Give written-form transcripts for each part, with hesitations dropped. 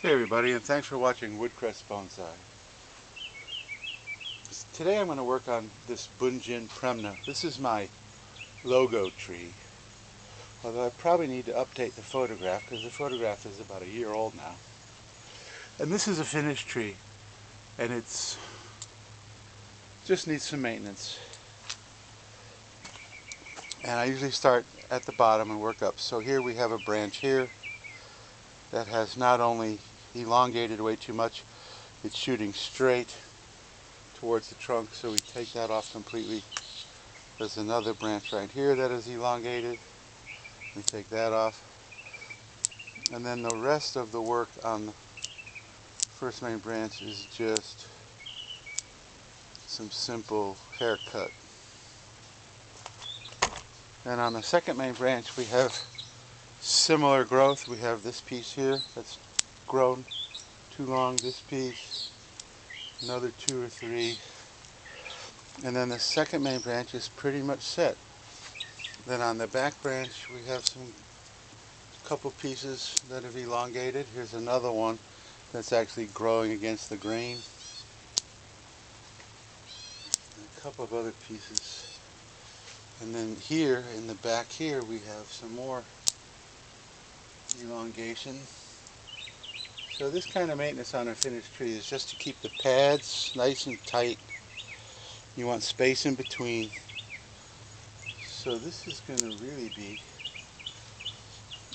Hey everybody, and thanks for watching Woodcrest Bonsai. Today I'm going to work on this Bunjin Premna. This is my logo tree, although I probably need to update the photograph because the photograph is about a year old now. And this is a finished tree, and it's just needs some maintenance. And I usually start at the bottom and work up. So here we have a branch here that has not only elongated way too much, it's shooting straight towards the trunk, so we take that off completely. There's another branch right here that is elongated. We take that off. And then the rest of the work on the first main branch is just some simple haircut. And on the second main branch we have similar growth. We have this piece here that's grown too long, this piece, another 2 or 3. And then the second main branch is pretty much set. Then on the back branch we have some couple pieces that have elongated. Here's another one that's actually growing against the grain. And a couple of other pieces. And then here in the back here we have some more elongation. So this kind of maintenance on a finished tree is just to keep the pads nice and tight. You want space in between. So this is going to really be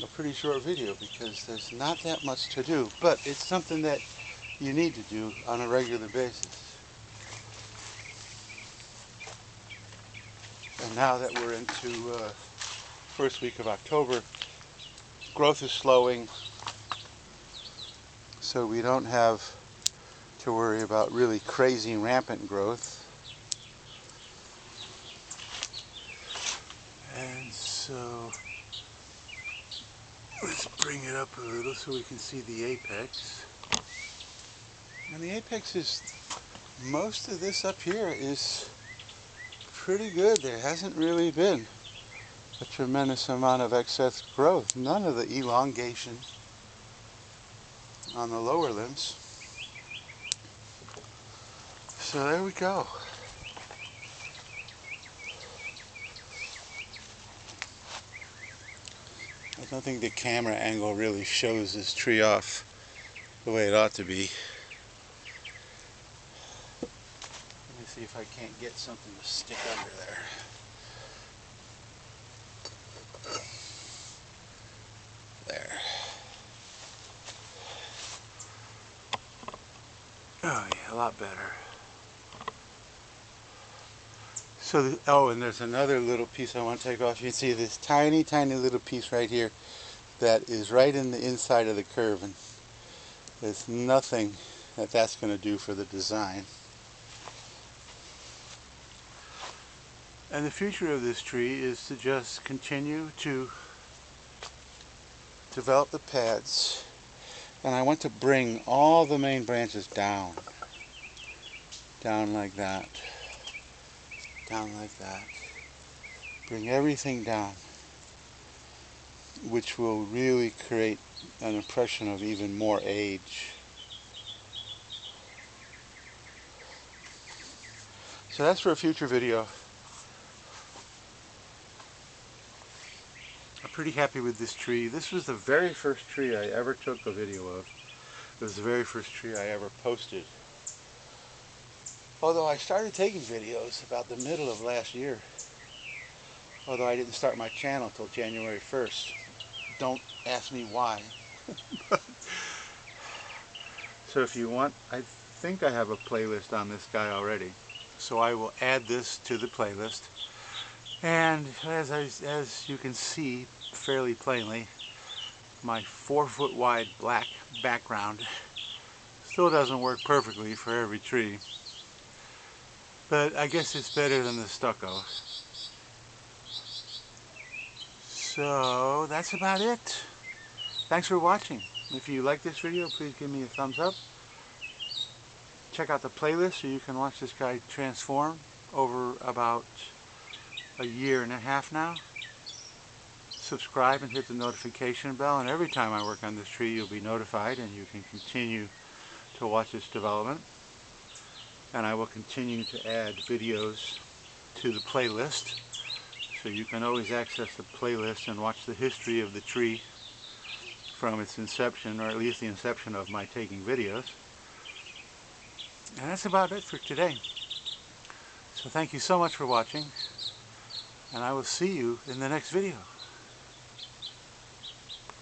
a pretty short video because there's not that much to do, but it's something that you need to do on a regular basis. And now that we're into first week of October, growth is slowing, so we don't have to worry about really crazy rampant growth. And so let's bring it up a little so we can see the apex. And the apex is, most of this up here is pretty good. There hasn't really been a tremendous amount of excess growth. None of the elongation on the lower limbs. So there we go. I don't think the camera angle really shows this tree off the way it ought to be. Let me see if I can't get something to stick under there. There. Oh yeah, a lot better. So, oh, and there's another little piece I want to take off. You can see this tiny, tiny little piece right here that is right in the inside of the curve, and there's nothing that that's going to do for the design. And the future of this tree is to just continue to develop the pads, and I want to bring all the main branches down like that, down like that. Bring everything down, which will really create an impression of even more age. So that's for a future video. I'm pretty happy with this tree. This was the very first tree I ever took a video of. It was the very first tree I ever posted. Although I started taking videos about the middle of last year. Although I didn't start my channel till January 1st. Don't ask me why. So if you want, I think I have a playlist on this guy already. So I will add this to the playlist. And as you can see fairly plainly, my 4-foot wide black background still doesn't work perfectly for every tree. But I guess it's better than the stucco. So that's about it. Thanks for watching. If you like this video, please give me a thumbs up. Check out the playlist so you can watch this guy transform over about a year and a half now. So subscribe and hit the notification bell, and every time I work on this tree you'll be notified and you can continue to watch its development. And I will continue to add videos to the playlist, so you can always access the playlist and watch the history of the tree from its inception, or at least the inception of my taking videos. And that's about it for today. So thank you so much for watching, and I will see you in the next video.